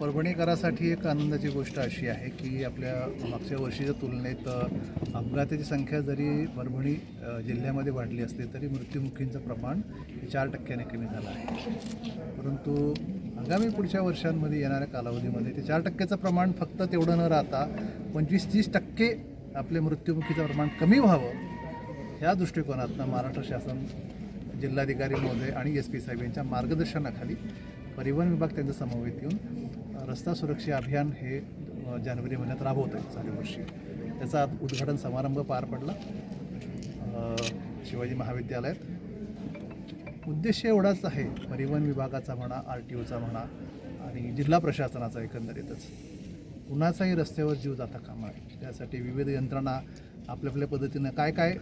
परभणीकरांसाठी एक आनंदाची गोष्ट अशी आहे की आपल्या मागच्या वर्षीच्या तुलनेत अपघाताची संख्या जरी परभणी जिल्ह्यामध्ये वाढली असली तरी मृत्युमुखींचं प्रमाण 4% कमी झालं आहे. परंतु आगामी पुढच्या वर्षांमध्ये येणाऱ्या कालावधीमध्ये ते 4%चं प्रमाण फक्त तेवढं न राहता 25-30% आपले मृत्युमुखीचं प्रमाण कमी व्हावं ह्या दृष्टिकोनातून महाराष्ट्र शासन जिल्हाधिकारी महोदय आणि SP साहेब यांच्या मार्गदर्शनाखाली परिवहन विभाग त्यांच्या समवेत येऊन रस्ता सुरक्षा अभियान हे जानेवारी महिन्यात राबवत आहे चालू वर्षी. त्याचा उद्घाटन समारंभ पार पडला शिवाजी महाविद्यालयात. उद्देश एवढाच आहे परिवहन विभागाचा म्हणा, RTOचा म्हणा आणि जिल्हा प्रशासनाचा एकंदरीतच कुणाचाही रस्त्यावर जीव जाता कामा नये. त्यासाठी विविध यंत्रणा आपल्या आपल्या पद्धतीनं काय काय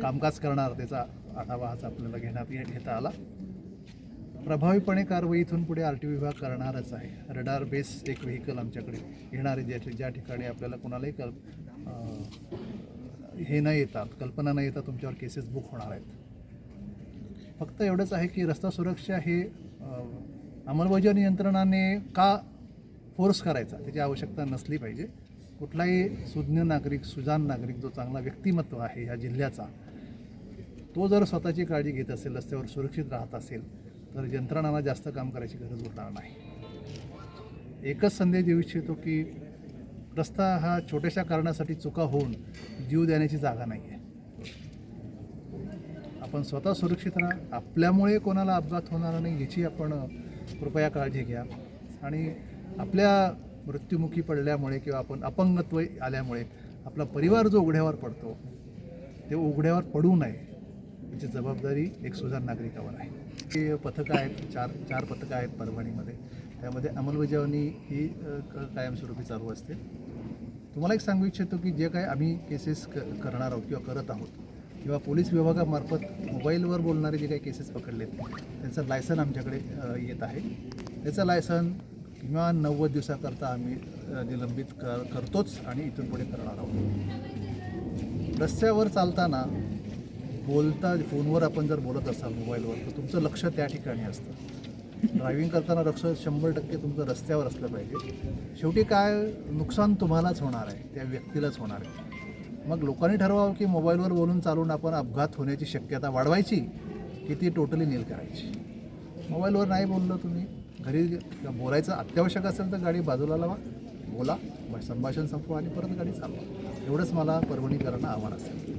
कामकाज करणार त्याचा आढावा आज आपल्याला घेता आला. प्रभावीपणे कारवाई इथून पुढे RTO विभाग करणारच आहे. रडार बेस एक व्हेकल आमच्याकडे येणार आहे ज्या ठिकाणी आपल्याला कोणालाही हे न येतात, कल्पना न येतात तुमच्यावर केसेस बुक होणार आहेत. फक्त एवढंच आहे की रस्ता सुरक्षा हे अंमलबजावणी यंत्रणाने का फोर्स करायचा त्याची आवश्यकता नसली पाहिजे. कुठलाही सुज्ञ नागरिक, सुजाण नागरिक जो चांगला व्यक्तिमत्व आहे ह्या जिल्ह्याचा तो जर स्वतःची काळजी घेत असेल, रस्त्यावर सुरक्षित राहत असेल तर यंत्रणांना जास्त काम करायची गरज उरणार नाही. एकच संदेश देऊ इच्छितो की रस्ता हा छोट्याशा कारणासाठी चुका होऊन जीव देण्याची जागा नाही आहे. आपण स्वतः सुरक्षित राहा, आपल्यामुळे कोणाला अपघात होणार नाही याची आपण कृपया काळजी घ्या. आणि आपल्या मृत्युमुखी पडल्यामुळे किंवा आपण अपंगत्व आल्यामुळे आपला परिवार जो उघड्यावर पडतो ते उघड्यावर पडू नये याची जबाबदारी एक सुजाण नागरिकावर आहे. हे पथकं आहेत, चार पथकं आहेत परभणीमध्ये. त्यामध्ये अंमलबजावणी ही कायमस्वरूपी चालू असते. तुम्हाला एक सांगू इच्छितो की जे काय आम्ही केसेस करणार आहोत किंवा करत आहोत किंवा पोलीस विभागामार्फत मोबाईलवर बोलणारे जे काही केसेस पकडलेत त्यांचं लायसन आमच्याकडे येत आहे. त्याचं लायसन किमान 90 दिवसाकरता आम्ही निलंबित करतोच आणि इथून पुढे करणार आहोत. रस्त्यावर चालताना फोनवर आपण जर बोलत असाल मोबाईलवर तर तुमचं लक्ष त्या ठिकाणी असतं. ड्रायव्हिंग करताना लक्ष 100% तुमचं रस्त्यावर असलं पाहिजे. शेवटी काय नुकसान तुम्हालाच होणार आहे, त्या व्यक्तीलाच होणार आहे. मग लोकांनी ठरवावं की मोबाईलवर बोलून चालून आपण अपघात होण्याची शक्यता वाढवायची की ती टोटली नील करायची. मोबाईलवर नाही बोललं, तुम्ही घरी बोलायचं अत्यावश्यक असेल तर गाडी बाजूला लावा, बोला, संभाषण संपवा आणि परत गाडी चालवा. एवढंच मला परभणीकरांना आव्हान असेल.